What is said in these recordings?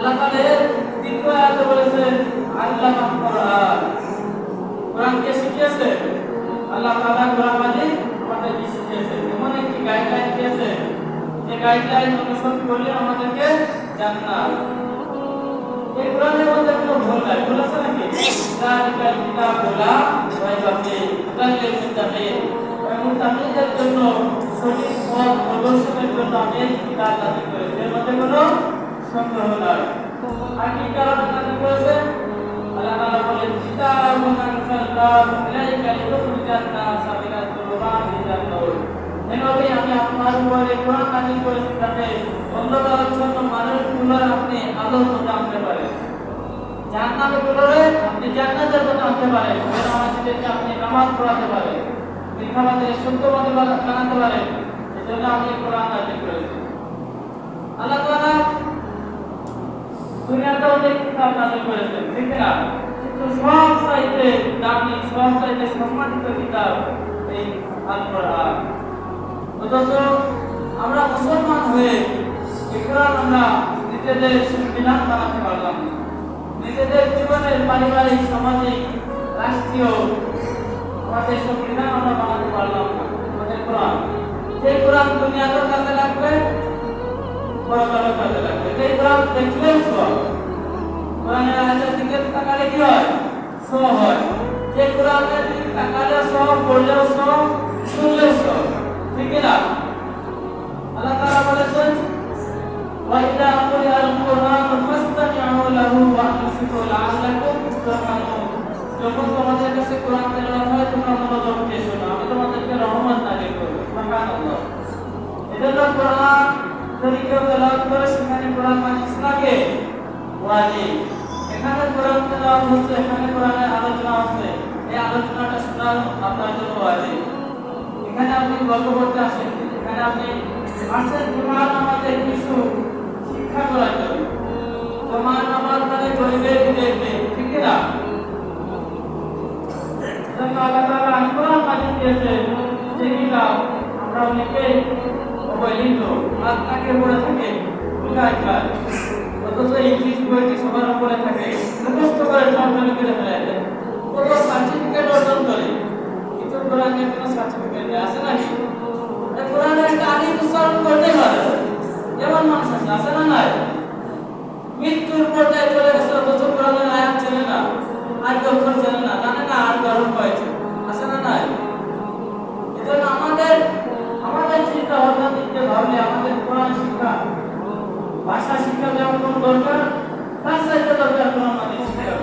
আল্লাহ তাআলা দ্বিতীয় আয়াতে বলেছেন আল্লামাল কোরআন। কোরআন কে শিখিয়েছে? আল্লাহ তাআলা কোরআন মাজিদ আমাদেরকে শিখিয়েছে। এমন একটি গাইডলাইন দিয়েছে যে গাইডলাইন অনুসরণ করলে আমাদেরকে জান্নাত। এই কোরআনের মধ্যে কোনো ভুল নাই, ভুল আছে নাকি? যালিকাল কিতাবু লা রাইবা ফীহি হুদাল লিল মুত্তাকিন। মুত্তাকিনদের জন্য সঠিক পথ প্রদর্শনের জন্য আমি এই কিতাব নাযিল করেছি, এর মধ্যে কোনো সন্দেহ নাই। আর কি কারণে নাযিল করেছে? আল্লাহ তাআলা বলেন কিতাবুন আনজালনাহু ইলাইকা লিতুখরিজান নাসা মিনাজ যুলুমাতি ইলান নূর। নবী, আমি আপনার উপরে কোরআন নাযিল করেছি যাতে অন্ধকারাচ্ছন্ন মানুষগুলোর আপনি আলোর মধ্যে আনতে পারেন, জাহান্নামীগুলোরে আপনি জান্নাতের মধ্যে আনতে পারেন, বেনামাজীদেরকে আপনি নামাজ পড়াতে পারেন, মিথ্যাবাদীদের সত্যবাদী বানাতে পারেন। এজন্য আমি কোরআন নাযিল করেছি। আল্লাহ তাআলা দুনিয়াতেও অনেক কিতাব নাযিল করেছেন, ঠিক না? কিন্তু সবচাইতে দামি, সবচাইতে সম্মানিত কিতাব এই আল কোরআন। অথচ আমরা মুসলমান হয়ে এই কোরআন আমরা নিজেদের সংবিধান বানাতে পারলাম না, নিজেদের জীবনের পারিবারিক, সামাজিক, রাষ্ট্রীয় আমাদের সংবিধান আমরা বানাতে পারলাম না। আমাদের কোরআন, যে কোরআন দুনিয়াতেও কাজে লাগবে, পরকালেও কাজে লাগবে। যে কোরআন দেখলেও সওয়াব, কোরআনের আয়াতের দিকে তাকালে কি হয়? সওয়াব হয়। যে কোরআনের দিকে তাকালে সওয়াব, পড়লেও সওয়াব, শুনলেও সওয়াব, ঠিক না? আল্লাহ তাআলা বলেছেন ওয়া ইযা কুরিআল কুরআনু ফাসতামি'উ লাহু ওয়া আনসিতু লাআল্লাকুম তুরহামুন। যখন তোমাদের কাছে কোরআন তেলাওয়াত হয় তোমরা মনোযোগ দিয়ে শোনো, আমি তোমাদেরকে রহমত নাযিল করব। সুবহানাল্লাহ। এজন্য কোরআন যদি কেউ তেলাওয়াত করে সেখানে কোরআন মাজিদ শোনাকে ওয়াজিব। এখানে কোরআন তেলাওয়াত হচ্ছে, এখানে কোরআনের আলোচনা হচ্ছে, এই আলোচনাটা শোনা আপনার জন্য ওয়াজিব। এখানে আপনি গল্প করতে আসেন, এখানে আপনি আসেন জুমার নামাজে কিছু শিক্ষা করার জন্য। জুমার নামাজ মানে গরিবের বিবেকে, ঠিক না? এজন্য আল্লাহ তাআলা কোরআন মাজিদ দিয়েছে, যে কিতাব আমরা অনেকেই অবহেলিত, আজকে পড়ে থাকে উল্টায় খায়। অথচ ইংলিশ বইটি সবার উপরে থাকে, মুখস্থ করে টনটন করে ফেলে দেয়, কত সার্টিফিকেট অর্জন করে, কিন্তু কোরআনের কোনো সার্টিফিকেট নেই, আছে নাকি? কোরআনের একটা আলিফ উচ্চারণ করতে পারে এমন মানুষ আছে না? নাই। মৃত্যুর পর্যায়ে চলে গেছে, অথচ কোরআনের আয়াত চেনে না, আর অক্ষর চেনে না, জানে না আর গরম হয়েছে, আছে না? নাই। এজন্য আমাদের চিন্তা ভাবনা দিতে ভাবলে আমাদের কোরআন শিক্ষা, ভাষা শিক্ষা যেমন দরকার, তার চাইতে দরকার কোরআন মাজিদ শিক্ষা,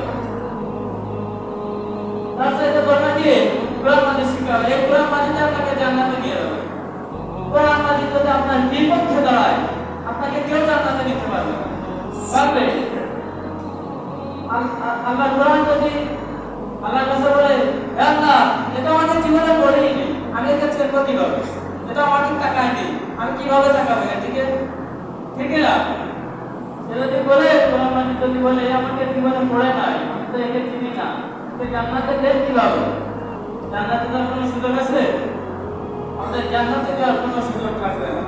তার চাইতে দরকার কি? কোরআন মাজিদ শিক্ষা। এই কোরআন মাজিদ আপনাকে জান্নাতে নিয়ে যাবে। কোরআন মাজিদ যদি আপনার বিপক্ষে দাঁড়ায়, আপনাকে কেউ জান্নাতে নিতে পারবে না, পারবে? আল্লাহ কোরআন যদি আল্লাহর কাছে বলে, আল্লাহ এটা আমাদের জীবনে পড়েই নেই, আমি এটা চেষ্টা কিভাবে, এটা আমাদের টাকায় নেই, আমি কিভাবে টাকাবো? ঠিক না? সে যদি বলে, কোরআন মাজিদ যদি বলে আমাকে জীবনে পড়ে নাই, আমি তো একে চিনি না, তো জান্নাতে দেন কিভাবে? জান্নাতে যাওয়ার কোনো সুযোগ আছে? আমাদের জান্নাতে যাওয়ার কোনো সুযোগ থাকবে না।